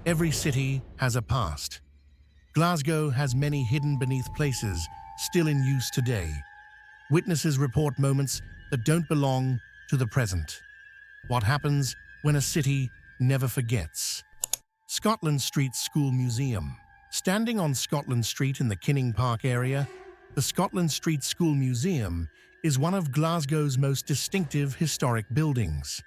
Every city has a past. Glasgow has many hidden beneath places still in use today. Witnesses report moments that don't belong to the present. What happens when a city never forgets? Scotland Street School Museum. Standing on Scotland Street in the Kinning Park area, the Scotland Street School Museum is one of Glasgow's most distinctive historic buildings.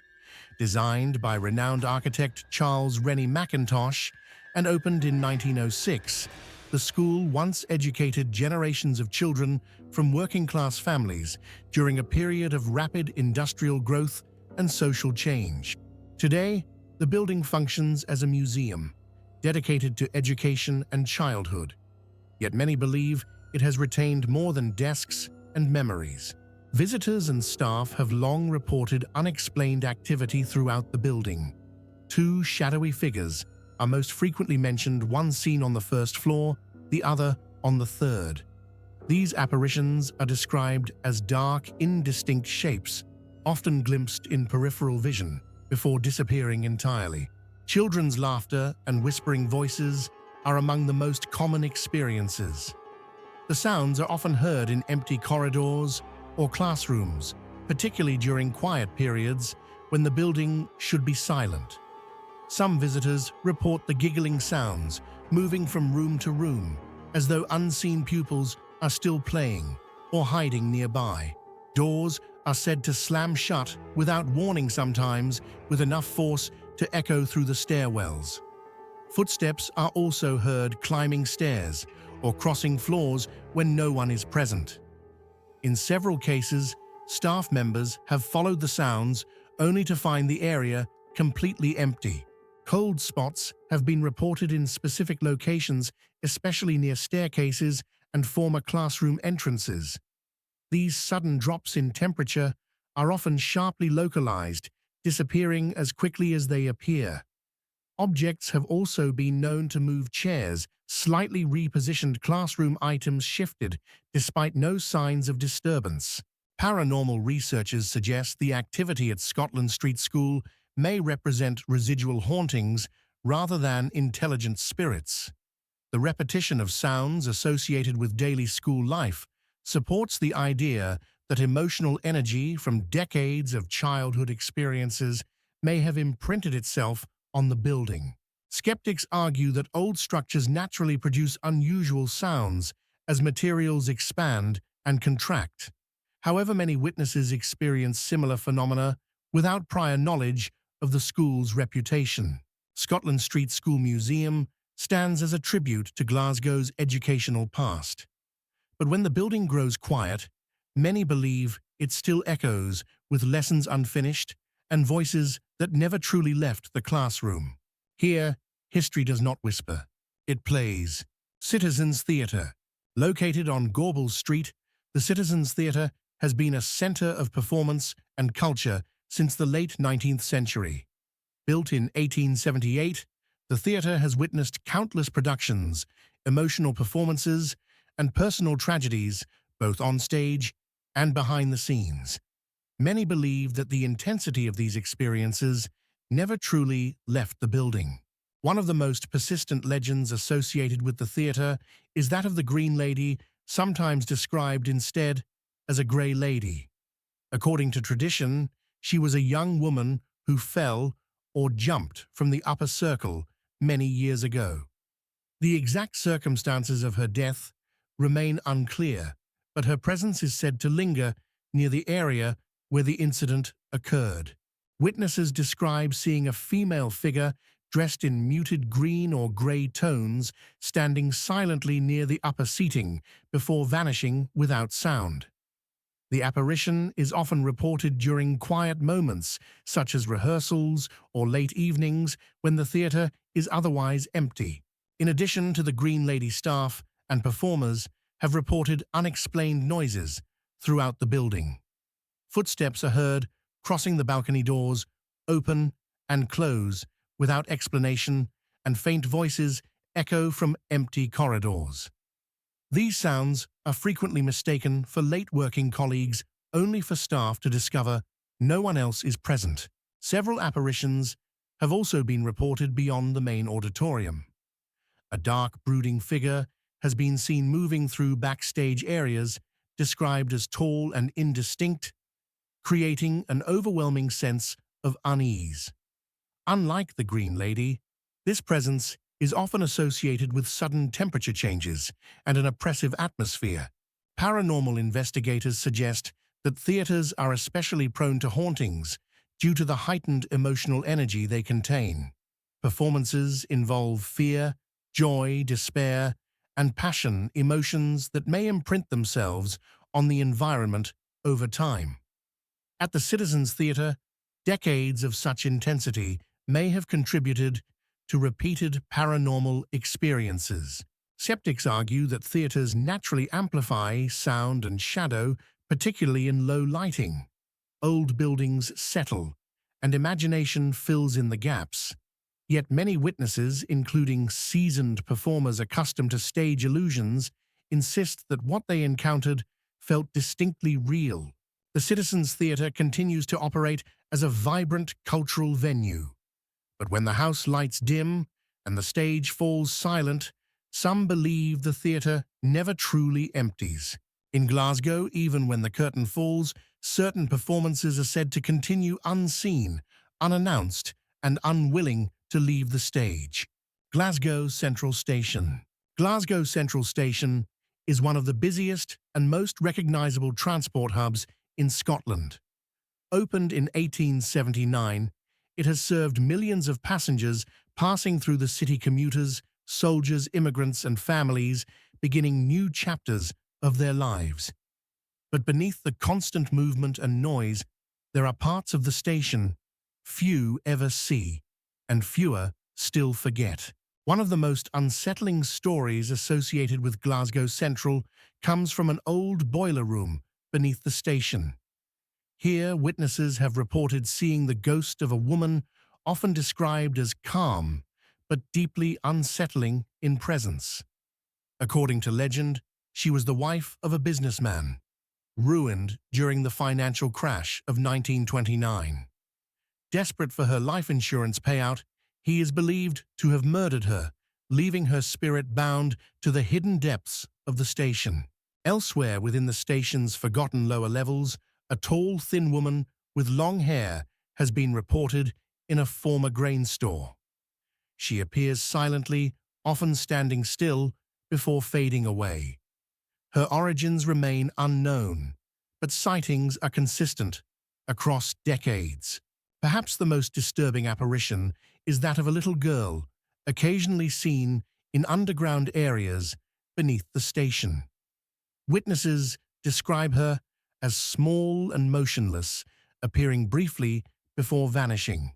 Designed by renowned architect Charles Rennie Mackintosh and opened in 1906, the school once educated generations of children from working-class families during a period of rapid industrial growth and social change. Today, the building functions as a museum, dedicated to education and childhood. Yet many believe it has retained more than desks and memories. Visitors and staff have long reported unexplained activity throughout the building. Two shadowy figures are most frequently mentioned, one seen on the first floor, the other on the third. These apparitions are described as dark, indistinct shapes, often glimpsed in peripheral vision, before disappearing entirely. Children's laughter and whispering voices are among the most common experiences. The sounds are often heard in empty corridors or classrooms, particularly during quiet periods when the building should be silent. Some visitors report the giggling sounds moving from room to room, as though unseen pupils are still playing or hiding nearby. Doors are said to slam shut without warning, sometimes with enough force to echo through the stairwells. Footsteps are also heard climbing stairs or crossing floors when no one is present. In several cases, staff members have followed the sounds only to find the area completely empty. Cold spots have been reported in specific locations, especially near staircases and former classroom entrances. These sudden drops in temperature are often sharply localized, disappearing as quickly as they appear. Objects have also been known to move: chairs, slightly repositioned classroom items shifted, despite no signs of disturbance. Paranormal researchers suggest the activity at Scotland Street School may represent residual hauntings rather than intelligent spirits. The repetition of sounds associated with daily school life supports the idea that emotional energy from decades of childhood experiences may have imprinted itself on the building. Skeptics argue that old structures naturally produce unusual sounds as materials expand and contract. However, many witnesses experience similar phenomena without prior knowledge of the school's reputation. Scotland Street School Museum stands as a tribute to Glasgow's educational past. But when the building grows quiet, many believe it still echoes with lessons unfinished and voices that never truly left the classroom. Here, history does not whisper. It plays. Citizens Theatre. Located on Gorbals Street, the Citizens Theatre has been a center of performance and culture since the late 19th century. Built in 1878, the theatre has witnessed countless productions, emotional performances, and personal tragedies, both on stage and behind the scenes. Many believe that the intensity of these experiences never truly left the building. One of the most persistent legends associated with the theatre is that of the Green Lady, sometimes described instead as a Grey Lady. According to tradition, she was a young woman who fell or jumped from the upper circle many years ago. The exact circumstances of her death remain unclear, but her presence is said to linger near the area where the incident occurred. Witnesses describe seeing a female figure dressed in muted green or grey tones standing silently near the upper seating before vanishing without sound. The apparition is often reported during quiet moments, such as rehearsals or late evenings when the theatre is otherwise empty. In addition to the Green Lady, staff and performers have reported unexplained noises throughout the building. Footsteps are heard crossing the balcony doors, open and close without explanation, and faint voices echo from empty corridors. These sounds are frequently mistaken for late working colleagues, only for staff to discover no one else is present. Several apparitions have also been reported beyond the main auditorium. A dark, brooding figure has been seen moving through backstage areas described as tall and indistinct, creating an overwhelming sense of unease. Unlike the Green Lady, this presence is often associated with sudden temperature changes and an oppressive atmosphere. Paranormal investigators suggest that theaters are especially prone to hauntings due to the heightened emotional energy they contain. Performances involve fear, joy, despair, and passion, emotions that may imprint themselves on the environment over time. At the Citizens Theatre, decades of such intensity may have contributed to repeated paranormal experiences. Skeptics argue that theaters naturally amplify sound and shadow, particularly in low lighting. Old buildings settle, and imagination fills in the gaps. Yet many witnesses, including seasoned performers accustomed to stage illusions, insist that what they encountered felt distinctly real. The Citizens Theatre continues to operate as a vibrant cultural venue. But when the house lights dim and the stage falls silent, some believe the theatre never truly empties. In Glasgow, even when the curtain falls, certain performances are said to continue unseen, unannounced, and unwilling to leave the stage. Glasgow Central Station. Glasgow Central Station is one of the busiest and most recognizable transport hubs in Scotland. Opened in 1879, it has served millions of passengers passing through the city. Commuters, soldiers, immigrants, and families beginning new chapters of their lives. But beneath the constant movement and noise, there are parts of the station few ever see, and fewer still forget. One of the most unsettling stories associated with Glasgow Central comes from an old boiler room beneath the station. Here, witnesses have reported seeing the ghost of a woman often described as calm, but deeply unsettling in presence. According to legend, she was the wife of a businessman, ruined during the financial crash of 1929. Desperate for her life insurance payout, he is believed to have murdered her, leaving her spirit bound to the hidden depths of the station. Elsewhere within the station's forgotten lower levels, a tall, thin woman with long hair has been reported in a former grain store. She appears silently, often standing still, before fading away. Her origins remain unknown, but sightings are consistent across decades. Perhaps the most disturbing apparition is that of a little girl, occasionally seen in underground areas beneath the station. Witnesses describe her as small and motionless, appearing briefly before vanishing.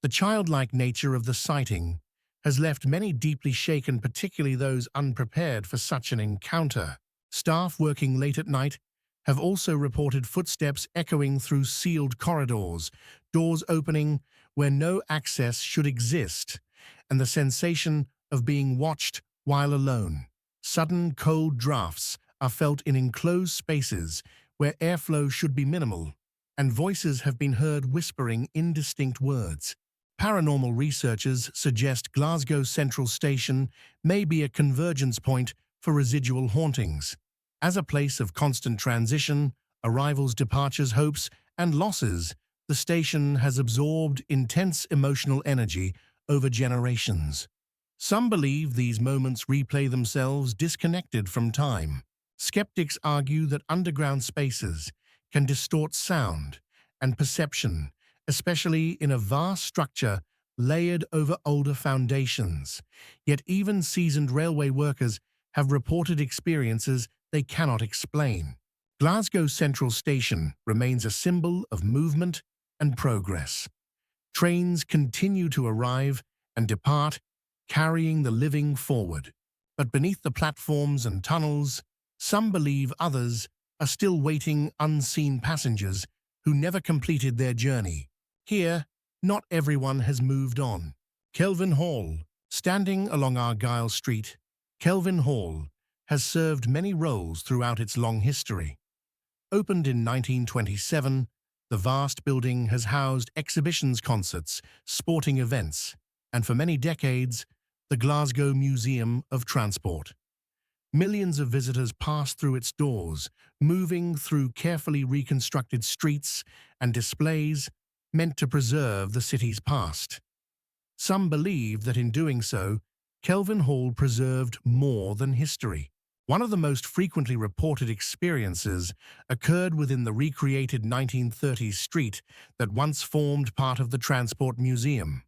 The childlike nature of the sighting has left many deeply shaken, particularly those unprepared for such an encounter. Staff working late at night have also reported footsteps echoing through sealed corridors, doors opening where no access should exist, and the sensation of being watched while alone. Sudden cold drafts are felt in enclosed spaces where airflow should be minimal, and voices have been heard whispering indistinct words. Paranormal researchers suggest Glasgow Central Station may be a convergence point for residual hauntings. As a place of constant transition, arrivals, departures, hopes, and losses, the station has absorbed intense emotional energy over generations. Some believe these moments replay themselves disconnected from time. Skeptics argue that underground spaces can distort sound and perception, especially in a vast structure layered over older foundations. Yet even seasoned railway workers have reported experiences they cannot explain. Glasgow Central Station remains a symbol of movement and progress. Trains continue to arrive and depart, carrying the living forward. But beneath the platforms and tunnels, some believe others are still waiting, unseen passengers who never completed their journey. Here, not everyone has moved on. Kelvin Hall. Standing along Argyle Street, Kelvin Hall has served many roles throughout its long history. Opened in 1927, The vast building has housed exhibitions, concerts, sporting events, and for many decades, the Glasgow Museum of Transport. Millions of visitors pass through its doors, moving through carefully reconstructed streets and displays meant to preserve the city's past. Some believe that in doing so, Kelvin Hall preserved more than history. One of the most frequently reported experiences occurred within the recreated 1930s street that once formed part of the Transport Museum.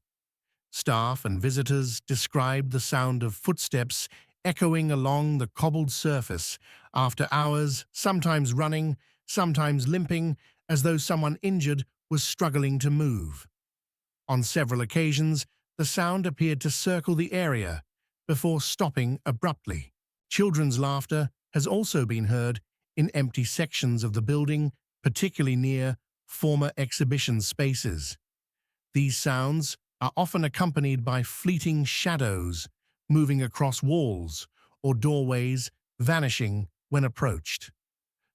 Staff and visitors described the sound of footsteps echoing along the cobbled surface after hours, sometimes running, sometimes limping, as though someone injured was struggling to move. On several occasions, the sound appeared to circle the area before stopping abruptly. Children's laughter has also been heard in empty sections of the building, particularly near former exhibition spaces. These sounds are often accompanied by fleeting shadows moving across walls or doorways, vanishing when approached.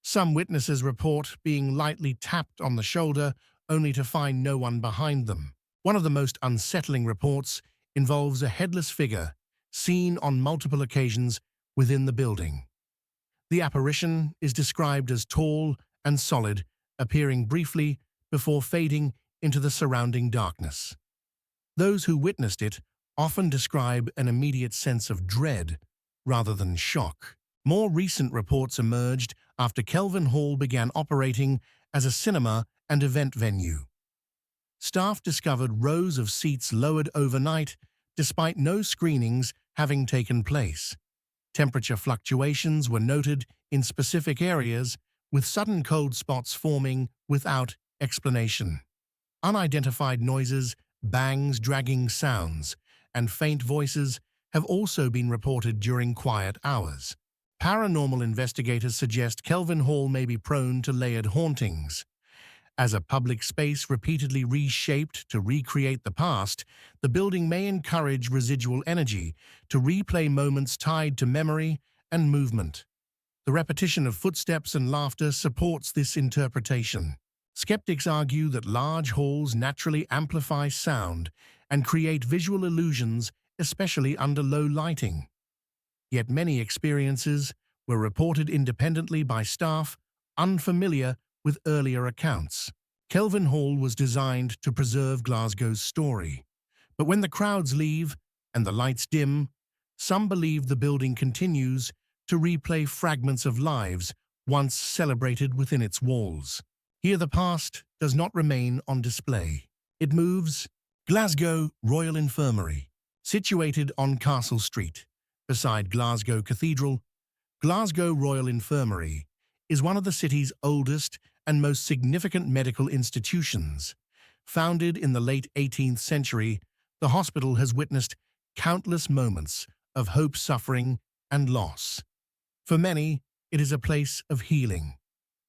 Some witnesses report being lightly tapped on the shoulder only to find no one behind them. One of the most unsettling reports involves a headless figure seen on multiple occasions within the building. The apparition is described as tall and solid, appearing briefly before fading into the surrounding darkness. Those who witnessed it often describe an immediate sense of dread rather than shock. More recent reports emerged after Kelvin Hall began operating as a cinema and event venue. Staff discovered rows of seats lowered overnight despite no screenings having taken place. Temperature fluctuations were noted in specific areas, with sudden cold spots forming without explanation. Unidentified noises, bangs, dragging sounds, and faint voices have also been reported during quiet hours. Paranormal investigators suggest Kelvin Hall may be prone to layered hauntings. As a public space repeatedly reshaped to recreate the past, the building may encourage residual energy to replay moments tied to memory and movement. The repetition of footsteps and laughter supports this interpretation. Skeptics argue that large halls naturally amplify sound and create visual illusions, especially under low lighting. Yet many experiences were reported independently by staff unfamiliar with earlier accounts. Kelvin Hall was designed to preserve Glasgow's story. But when the crowds leave and the lights dim, some believe the building continues to replay fragments of lives once celebrated within its walls. Here the past does not remain on display. It moves. Glasgow Royal Infirmary, situated on Castle Street, beside Glasgow Cathedral, Glasgow Royal Infirmary is one of the city's oldest and most significant medical institutions. Founded in the late 18th century, the hospital has witnessed countless moments of hope, suffering, and loss. For many, it is a place of healing.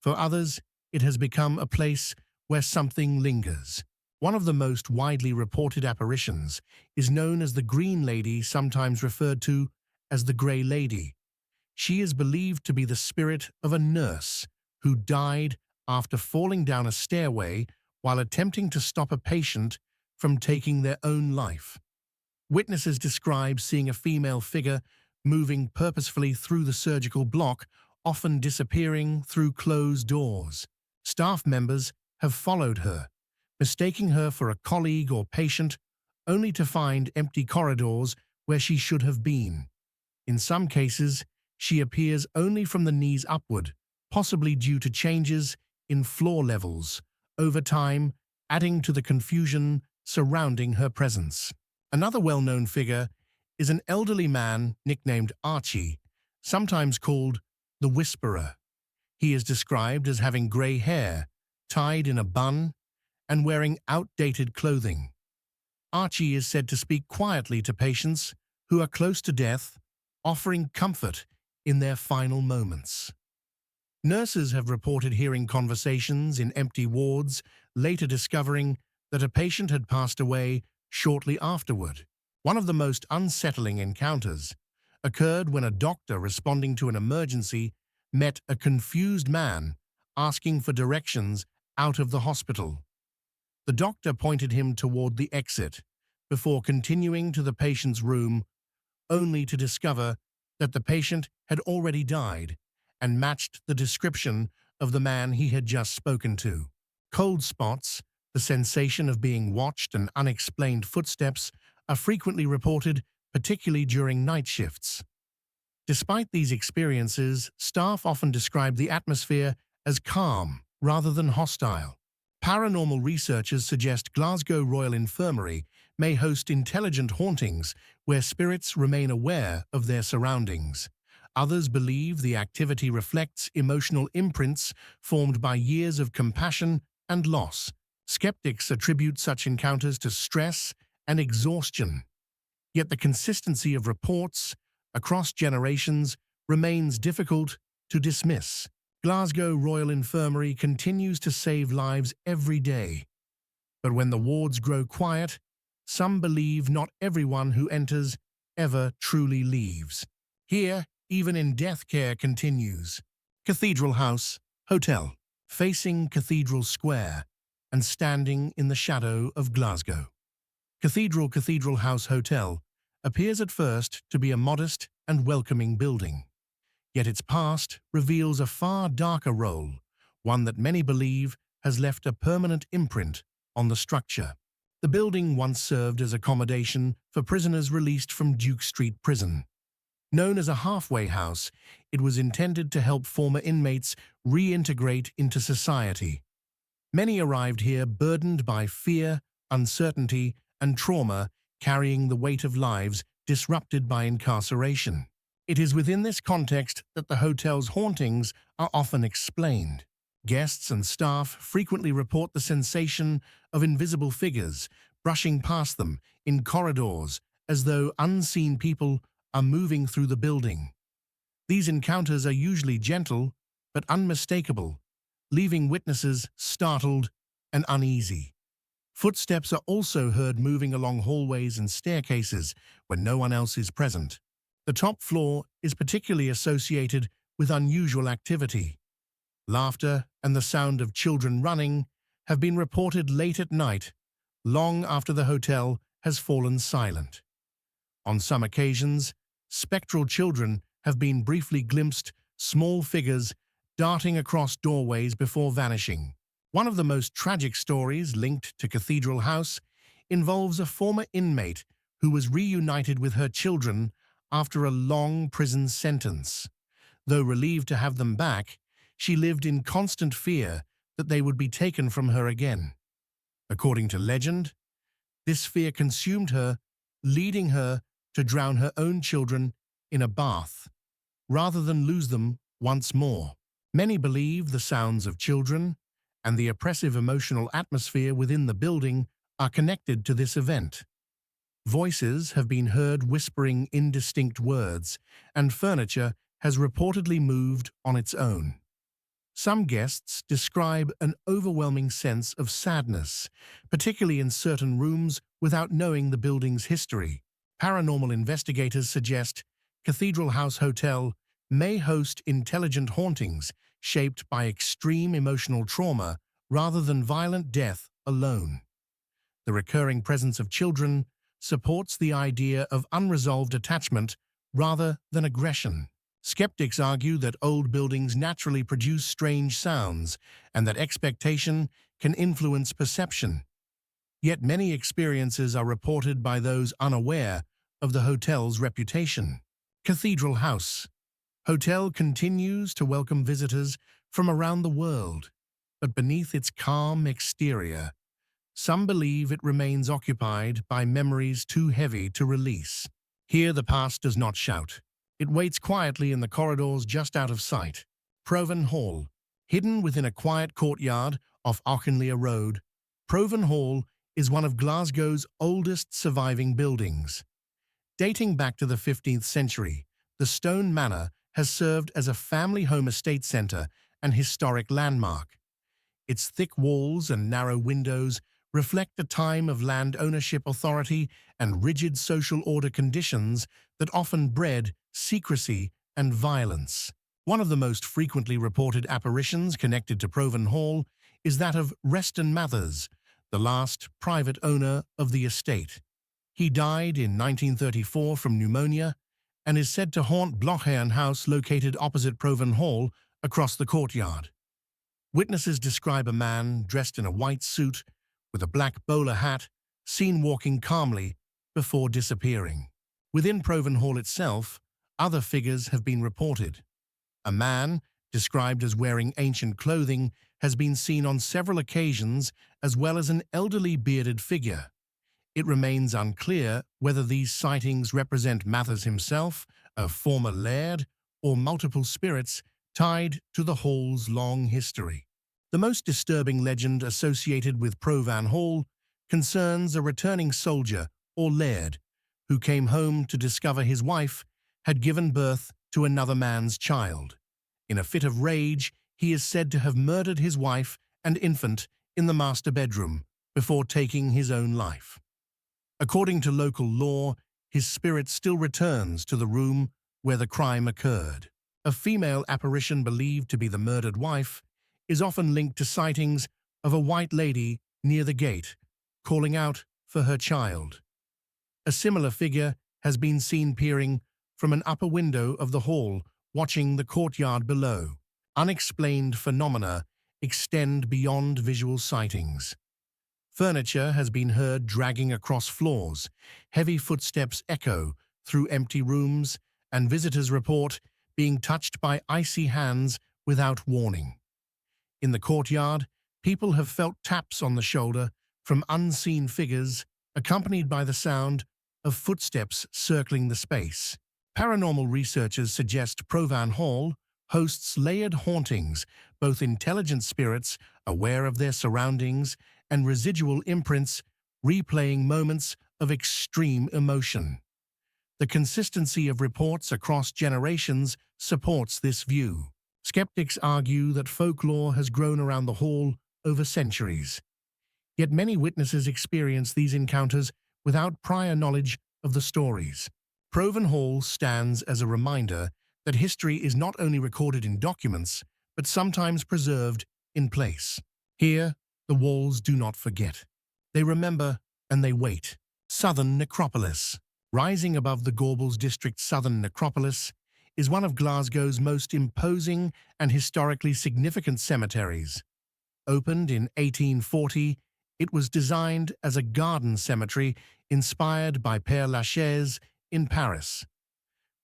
For others, it has become a place where something lingers. One of the most widely reported apparitions is known as the Green Lady, sometimes referred to as the Grey Lady. She is believed to be the spirit of a nurse who died after falling down a stairway while attempting to stop a patient from taking their own life. Witnesses describe seeing a female figure moving purposefully through the surgical block, often disappearing through closed doors. Staff members have followed her, mistaking her for a colleague or patient, only to find empty corridors where she should have been. In some cases, she appears only from the knees upward, possibly due to changes in floor levels over time, adding to the confusion surrounding her presence. Another well-known figure is an elderly man nicknamed Archie, sometimes called the Whisperer. He is described as having grey hair, tied in a bun, and wearing outdated clothing. Archie is said to speak quietly to patients who are close to death, offering comfort in their final moments. Nurses have reported hearing conversations in empty wards, later discovering that a patient had passed away shortly afterward. One of the most unsettling encounters occurred when a doctor responding to an emergency met a confused man asking for directions out of the hospital. The doctor pointed him toward the exit before continuing to the patient's room, only to discover that the patient had already died and matched the description of the man he had just spoken to. Cold spots, the sensation of being watched, and unexplained footsteps are frequently reported, particularly during night shifts. Despite these experiences, staff often describe the atmosphere as calm rather than hostile. Paranormal researchers suggest Glasgow Royal Infirmary may host intelligent hauntings where spirits remain aware of their surroundings. Others believe the activity reflects emotional imprints formed by years of compassion and loss. Skeptics attribute such encounters to stress and exhaustion. Yet the consistency of reports across generations remains difficult to dismiss. Glasgow Royal Infirmary continues to save lives every day. But when the wards grow quiet, some believe not everyone who enters ever truly leaves. Here, even in death, care continues. Cathedral House Hotel, facing Cathedral Square and standing in the shadow of Glasgow. Cathedral House Hotel appears at first to be a modest and welcoming building. Yet its past reveals a far darker role, one that many believe has left a permanent imprint on the structure. The building once served as accommodation for prisoners released from Duke Street Prison. Known as a halfway house, it was intended to help former inmates reintegrate into society. Many arrived here burdened by fear, uncertainty, and trauma, carrying the weight of lives disrupted by incarceration. It is within this context that the hotel's hauntings are often explained. Guests and staff frequently report the sensation of invisible figures brushing past them in corridors, as though unseen people are moving through the building. These encounters are usually gentle but unmistakable, leaving witnesses startled and uneasy. Footsteps are also heard moving along hallways and staircases when no one else is present. The top floor is particularly associated with unusual activity. Laughter and the sound of children running have been reported late at night, long after the hotel has fallen silent. On some occasions, spectral children have been briefly glimpsed, small figures darting across doorways before vanishing. One of the most tragic stories linked to Cathedral House involves a former inmate who was reunited with her children after a long prison sentence. Though relieved to have them back, she lived in constant fear that they would be taken from her again. According to legend, this fear consumed her, leading her to drown her own children in a bath, rather than lose them once more. Many believe the sounds of children and the oppressive emotional atmosphere within the building are connected to this event. Voices have been heard whispering indistinct words, and furniture has reportedly moved on its own. Some guests describe an overwhelming sense of sadness, particularly in certain rooms, without knowing the building's history. Paranormal investigators suggest Cathedral House Hotel may host intelligent hauntings shaped by extreme emotional trauma rather than violent death alone. The recurring presence of children supports the idea of unresolved attachment rather than aggression. Skeptics argue that old buildings naturally produce strange sounds and that expectation can influence perception. Yet many experiences are reported by those unaware of the hotel's reputation. Cathedral House Hotel continues to welcome visitors from around the world, but beneath its calm exterior, some believe it remains occupied by memories too heavy to release. Here the past does not shout. It waits quietly in the corridors just out of sight. Provan Hall, hidden within a quiet courtyard off Auchinleer Road, Provan Hall is one of Glasgow's oldest surviving buildings. Dating back to the 15th century, the stone manor has served as a family home estate centre and historic landmark. Its thick walls and narrow windows reflect a time of land ownership authority and rigid social order conditions that often bred secrecy and violence. One of the most frequently reported apparitions connected to Provan Hall is that of Reston Mathers, the last private owner of the estate. He died in 1934 from pneumonia and is said to haunt Blochern House located opposite Provan Hall across the courtyard. Witnesses describe a man dressed in a white suit with a black bowler hat seen walking calmly before disappearing. Within Provan Hall itself, other figures have been reported. A man, described as wearing ancient clothing, has been seen on several occasions, as well as an elderly bearded figure. It remains unclear whether these sightings represent Mathers himself, a former laird, or multiple spirits tied to the hall's long history. The most disturbing legend associated with Provan Hall concerns a returning soldier, or laird, who came home to discover his wife had given birth to another man's child. In a fit of rage, he is said to have murdered his wife and infant in the master bedroom before taking his own life. According to local law, his spirit still returns to the room where the crime occurred. A female apparition believed to be the murdered wife is often linked to sightings of a white lady near the gate, calling out for her child. A similar figure has been seen peering from an upper window of the hall, watching the courtyard below. Unexplained phenomena extend beyond visual sightings. Furniture has been heard dragging across floors, heavy footsteps echo through empty rooms, and visitors report being touched by icy hands without warning. In the courtyard, people have felt taps on the shoulder from unseen figures, accompanied by the sound of footsteps circling the space. Paranormal researchers suggest Provan Hall hosts layered hauntings, both intelligent spirits aware of their surroundings and residual imprints replaying moments of extreme emotion. The consistency of reports across generations supports this view. Skeptics argue that folklore has grown around the hall over centuries. Yet many witnesses experience these encounters without prior knowledge of the stories. Provan Hall stands as a reminder that history is not only recorded in documents, but sometimes preserved in place. Here, the walls do not forget. They remember and they wait. Southern Necropolis. Rising above the Gorbals district, Southern Necropolis is one of Glasgow's most imposing and historically significant cemeteries. Opened in 1840, it was designed as a garden cemetery inspired by Père Lachaise in Paris.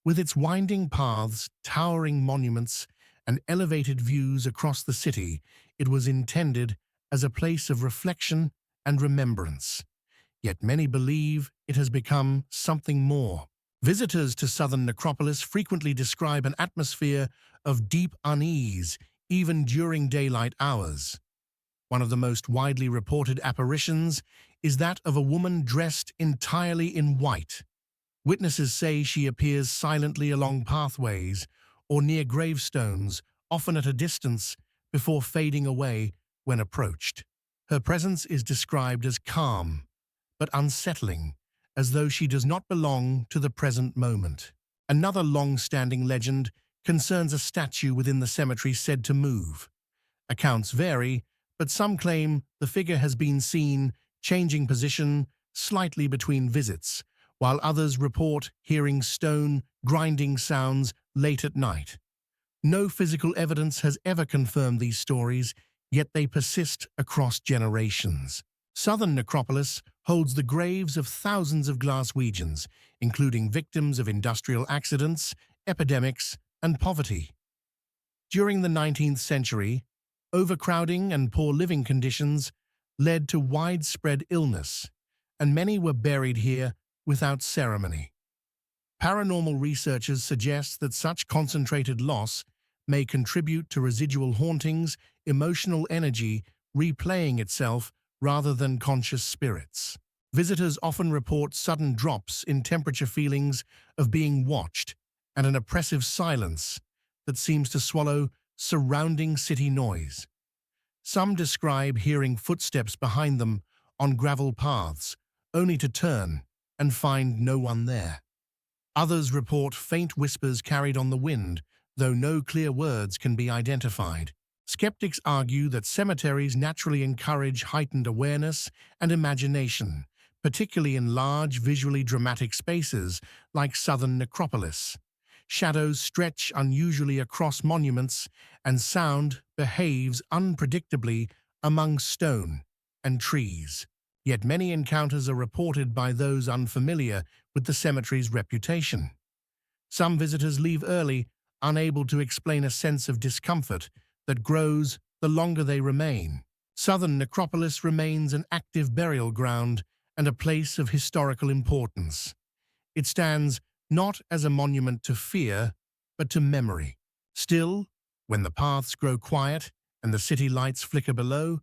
With its winding paths, towering monuments, and elevated views across the city, it was intended as a place of reflection and remembrance. Yet many believe it has become something more. Visitors to Southern Necropolis frequently describe an atmosphere of deep unease, even during daylight hours. One of the most widely reported apparitions is that of a woman dressed entirely in white. Witnesses say she appears silently along pathways or near gravestones, often at a distance, before fading away when approached. Her presence is described as calm, but unsettling, as though she does not belong to the present moment. Another long-standing legend concerns a statue within the cemetery said to move. Accounts vary, but some claim the figure has been seen changing position slightly between visits, while others report hearing stone grinding sounds late at night. No physical evidence has ever confirmed these stories, yet they persist across generations. Southern Necropolis holds the graves of thousands of Glaswegians, including victims of industrial accidents, epidemics, and poverty. During the 19th century, overcrowding and poor living conditions led to widespread illness, and many were buried here without ceremony. Paranormal researchers suggest that such concentrated loss may contribute to residual hauntings, emotional energy replaying itself rather than conscious spirits. Visitors often report sudden drops in temperature, feelings of being watched, and an oppressive silence that seems to swallow surrounding city noise. Some describe hearing footsteps behind them on gravel paths, only to turn and find no one there. Others report faint whispers carried on the wind, though no clear words can be identified. Skeptics argue that cemeteries naturally encourage heightened awareness and imagination, particularly in large, visually dramatic spaces like southern Necropolis. Shadows stretch unusually across monuments, and sound behaves unpredictably among stone and trees. Yet many encounters are reported by those unfamiliar with the cemetery's reputation. Some visitors leave early, unable to explain a sense of discomfort that grows the longer they remain. Southern Necropolis remains an active burial ground and a place of historical importance. It stands not as a monument to fear, but to memory. Still, when the paths grow quiet and the city lights flicker below,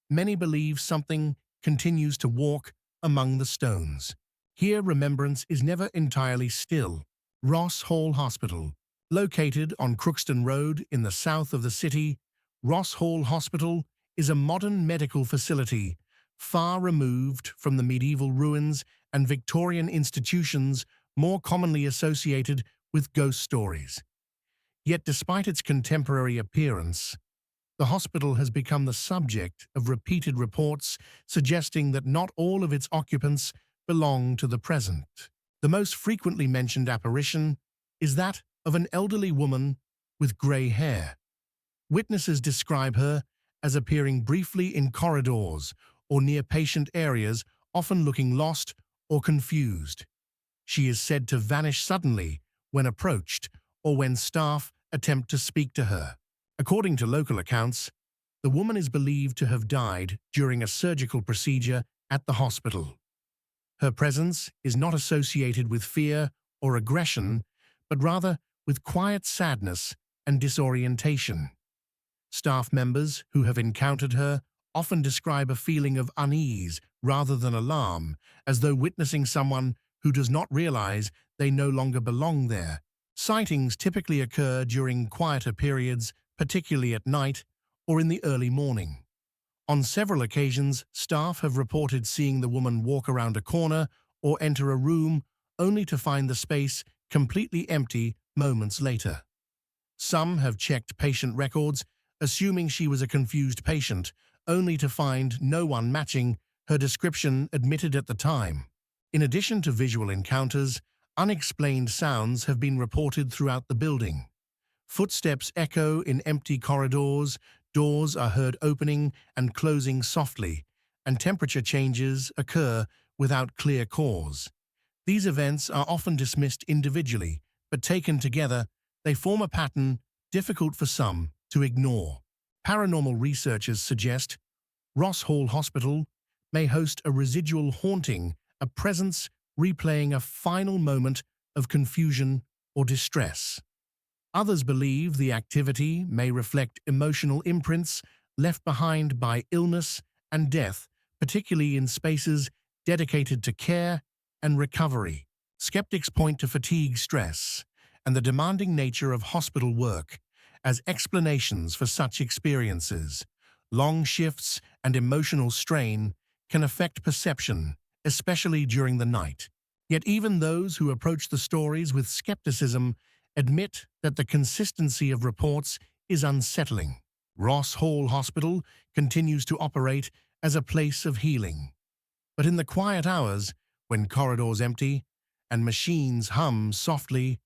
many believe something continues to walk among the stones. Here, remembrance is never entirely still. Ross Hall Hospital. Located on Crookston Road in the south of the city, Ross Hall Hospital is a modern medical facility far removed from the medieval ruins and Victorian institutions more commonly associated with ghost stories. Yet despite its contemporary appearance, the hospital has become the subject of repeated reports suggesting that not all of its occupants belong to the present. The most frequently mentioned apparition is that of an elderly woman with grey hair. Witnesses describe her as appearing briefly in corridors or near patient areas, often looking lost or confused. She is said to vanish suddenly when approached or when staff attempt to speak to her. According to local accounts, the woman is believed to have died during a surgical procedure at the hospital. Her presence is not associated with fear or aggression, but rather with quiet sadness and disorientation. Staff members who have encountered her often describe a feeling of unease rather than alarm, as though witnessing someone who does not realize they no longer belong there. Sightings typically occur during quieter periods, particularly at night or in the early morning. On several occasions, staff have reported seeing the woman walk around a corner or enter a room only to find the space completely empty moments later. Some have checked patient records, assuming she was a confused patient, only to find no one matching her description admitted at the time. In addition to visual encounters, unexplained sounds have been reported throughout the building. Footsteps echo in empty corridors, doors are heard opening and closing softly, and temperature changes occur without clear cause. These events are often dismissed individually, but taken together, they form a pattern difficult for some to ignore. Paranormal researchers suggest Ross Hall Hospital may host a residual haunting, a presence replaying a final moment of confusion or distress. Others believe the activity may reflect emotional imprints left behind by illness and death, particularly in spaces dedicated to care and recovery. Skeptics point to fatigue, stress, and the demanding nature of hospital work as explanations for such experiences. Long shifts and emotional strain can affect perception, especially during the night. Yet even those who approach the stories with skepticism admit that the consistency of reports is unsettling. Ross Hall Hospital continues to operate as a place of healing. But in the quiet hours, when corridors empty and machines hum softly,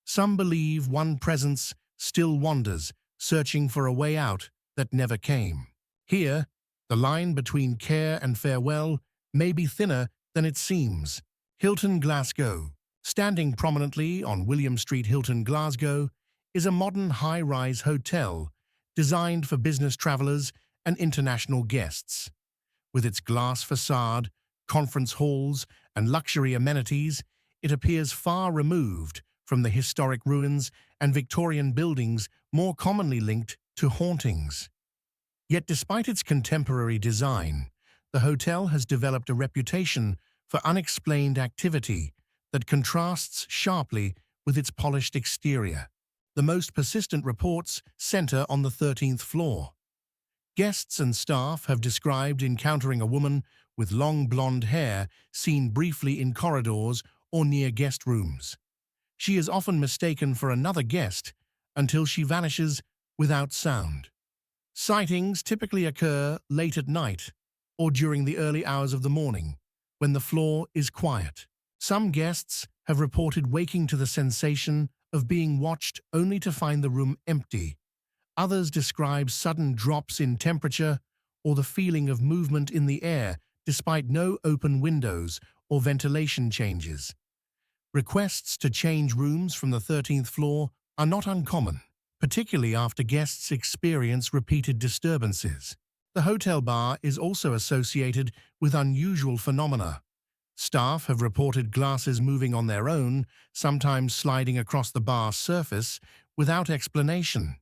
some believe one presence still wanders, searching for a way out that never came. Here, the line between care and farewell may be thinner than it seems. Hilton Glasgow. Standing prominently on William Street, Hilton Glasgow, is a modern high-rise hotel designed for business travelers and international guests. With its glass facade, conference halls, and luxury amenities, it appears far removed from the historic ruins and Victorian buildings more commonly linked to hauntings. Yet despite its contemporary design, the hotel has developed a reputation for unexplained activity that contrasts sharply with its polished exterior. The most persistent reports center on the 13th floor. Guests and staff have described encountering a woman with long blonde hair seen briefly in corridors or near guest rooms. She is often mistaken for another guest until she vanishes without sound. Sightings typically occur late at night or during the early hours of the morning, when the floor is quiet. Some guests have reported waking to the sensation of being watched only to find the room empty. Others describe sudden drops in temperature or the feeling of movement in the air despite no open windows or ventilation changes. Requests to change rooms from the 13th floor are not uncommon, particularly after guests experience repeated disturbances. The hotel bar is also associated with unusual phenomena. Staff have reported glasses moving on their own, sometimes sliding across the bar's surface without explanation.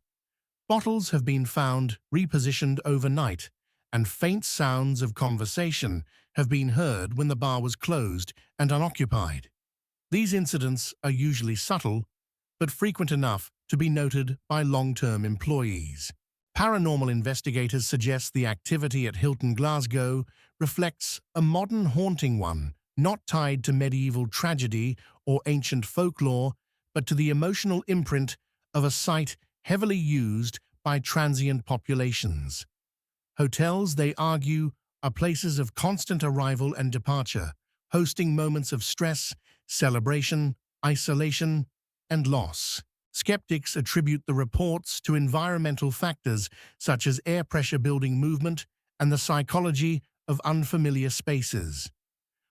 Bottles have been found repositioned overnight, and faint sounds of conversation have been heard when the bar was closed and unoccupied. These incidents are usually subtle, but frequent enough to be noted by long-term employees. Paranormal investigators suggest the activity at Hilton Glasgow reflects a modern haunting one, not tied to medieval tragedy or ancient folklore, but to the emotional imprint of a site heavily used by transient populations. Hotels, they argue, are places of constant arrival and departure, hosting moments of stress, celebration, isolation, and loss. Skeptics attribute the reports to environmental factors such as air pressure building movement and the psychology of unfamiliar spaces.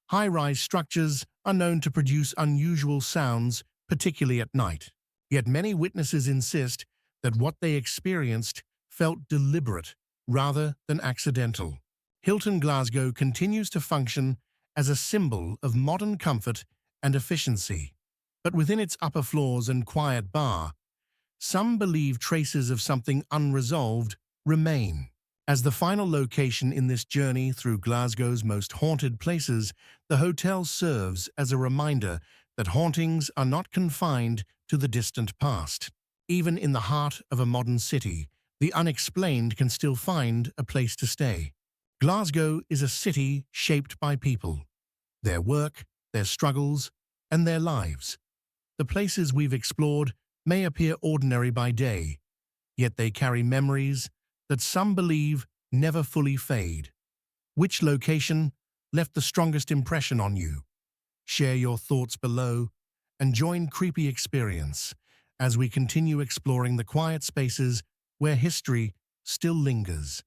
High-rise structures are known to produce unusual sounds, particularly at night. Yet many witnesses insist that what they experienced felt deliberate rather than accidental. Hilton Glasgow continues to function as a symbol of modern comfort and efficiency. But within its upper floors and quiet bar, some believe traces of something unresolved remain. As the final location in this journey through Glasgow's most haunted places, the hotel serves as a reminder that hauntings are not confined to the distant past. Even in the heart of a modern city, the unexplained can still find a place to stay. Glasgow is a city shaped by people, their work, their struggles, and their lives. The places we've explored may appear ordinary by day, yet they carry memories that some believe never fully fade. Which location left the strongest impression on you? Share your thoughts below and join Creepy Experience as we continue exploring the quiet spaces where history still lingers.